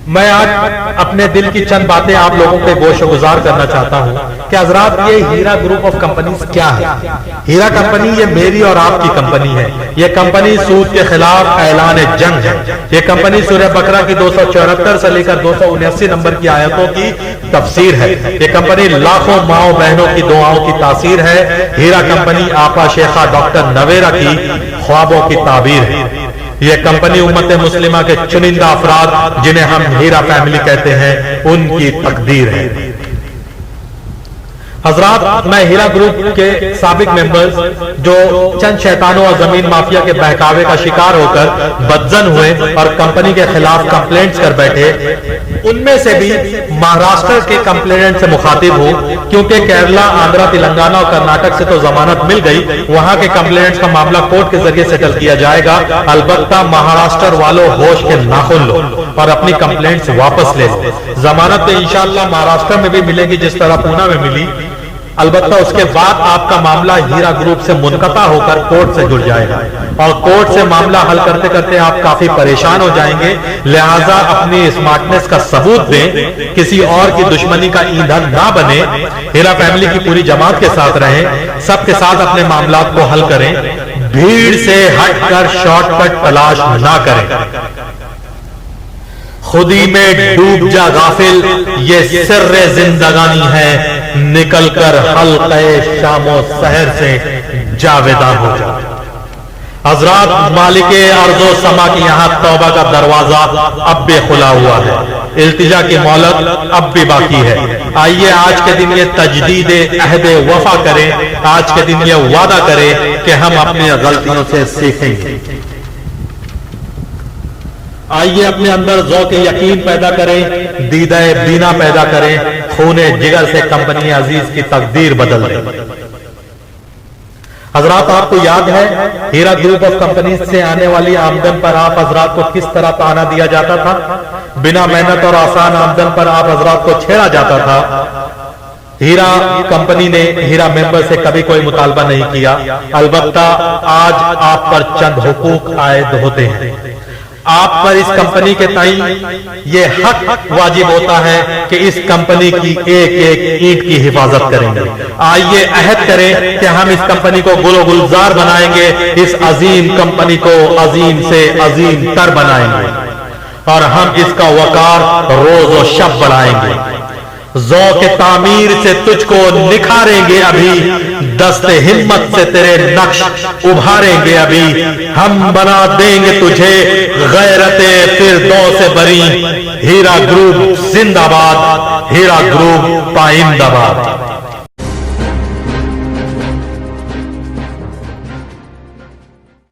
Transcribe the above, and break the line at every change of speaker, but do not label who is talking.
میں آج اپنے دل کی چند باتیں آپ لوگوں پہ گوش گزار کرنا چاہتا ہوں کہ حضرات یہ ہیرا گروپ آف کمپنیز کیا ہے۔ ہیرا کمپنی یہ میری اور آپ کی کمپنی ہے۔ یہ کمپنی سود کے خلاف اعلان جنگ ہے۔ یہ کمپنی سورہ بقرہ کی 274 سے لے کر 279 نمبر کی آیتوں کی تفسیر ہے۔ یہ کمپنی لاکھوں ماؤں بہنوں کی دعاؤں کی تاثیر ہے۔ ہیرا کمپنی آپا شیخہ ڈاکٹر نویرا کی خوابوں کی تعبیر ہے۔ یہ کمپنی امت مسلمہ کے چنندہ افراد جنہیں ہم ہیرا فیملی کہتے ہیں ان کی تقدیر ہے۔ حضرات، میں ہیرا گروپ کے سابق ممبرز جو چند شیطانوں اور زمین مافیا کے بہکاوے کا شکار ہو کر بدزن ہوئے اور کمپنی کے خلاف کمپلینٹس کر بیٹھے، ان میں سے بھی مہاراشٹر کے کمپلینٹ سے مخاطب ہوں، کیونکہ کیرلا، آندھرا، تلنگانہ اور کرناٹک سے تو ضمانت مل گئی، وہاں کے کمپلینٹس کا معاملہ کورٹ کے ذریعے سیٹل کیا جائے گا۔ البتہ مہاراشٹر والوں ہوش کے ناخن لو اور اپنی کمپلینٹس واپس لے لو۔ ضمانت تو انشاءاللہ مہاراشٹر میں بھی ملے گی جس طرح پونا میں ملی، البتہ اس کے بعد آپ کا معاملہ ہیرا گروپ سے منقطع ہو کر کورٹ سے جڑ جائے گا، اور کورٹ سے معاملہ حل کرتے کرتے آپ کافی پریشان ہو جائیں گے۔ لہٰذا اپنی اسمارٹنس کا ثبوت دیں، کسی اور کی دشمنی کا ایندھن نہ بنے، ہیرا فیملی کی پوری جماعت کے ساتھ رہیں، سب کے ساتھ اپنے معاملات کو حل کریں، بھیڑ سے ہٹ کر شارٹ کٹ تلاش نہ کریں۔ خودی میں ڈوب جا غافل، یہ سر زندگانی ہے، نکل کر حلقہ شام و سحر سے جاویداں ہو جا۔ حضرات، مالک ارض و سما کی یہاں توبہ کا دروازہ اب بھی کھلا ہوا ہے، التجا کی مہلت اب بھی باقی ہے۔ آئیے آج کے دن یہ تجدید عہد وفا کریں، آج کے دن یہ وعدہ کریں کہ ہم اپنی غلطیوں سے سیکھیں گے۔ آئیے اپنے اندر ذوق یقین پیدا کریں، دیدہ بینا پیدا کریں، خون جگر سے کمپنی عزیز کی تقدیر بدل دیں۔ حضرات، آپ کو یاد ہے ہیرا گروپ آف کمپنیز سے آنے والی آمدن پر آپ حضرات کو کس طرح تانا دیا جاتا تھا؟ بنا محنت اور آسان آمدن پر آپ حضرات کو چھیڑا جاتا تھا۔ ہیرا کمپنی نے ہیرا ممبر سے کبھی کوئی مطالبہ نہیں کیا، البتہ آج آپ پر چند حقوق عائد ہوتے ہیں۔ آپ پر اس کمپنی کے تئیں یہ حق واجب ہوتا ہے کہ اس کمپنی کی ایک ایک اینٹ کی حفاظت کریں گے۔ آئیے عہد کریں کہ ہم اس کمپنی کو گل و گلزار بنائیں گے، اس عظیم کمپنی کو عظیم سے عظیم تر بنائیں گے، اور ہم اس کا وقار روز و شب بڑھائیں گے۔ ذوق تعمیر سے تجھ کو نکھاریں گے ابھی، دست ہمت سے تیرے نقش ابھاریں گے ابھی، ہم بنا دیں گے تجھے غیرت فردوس بری۔ ہیرا گروپ زندہ باد، ہیرا گروپ پائندہ باد۔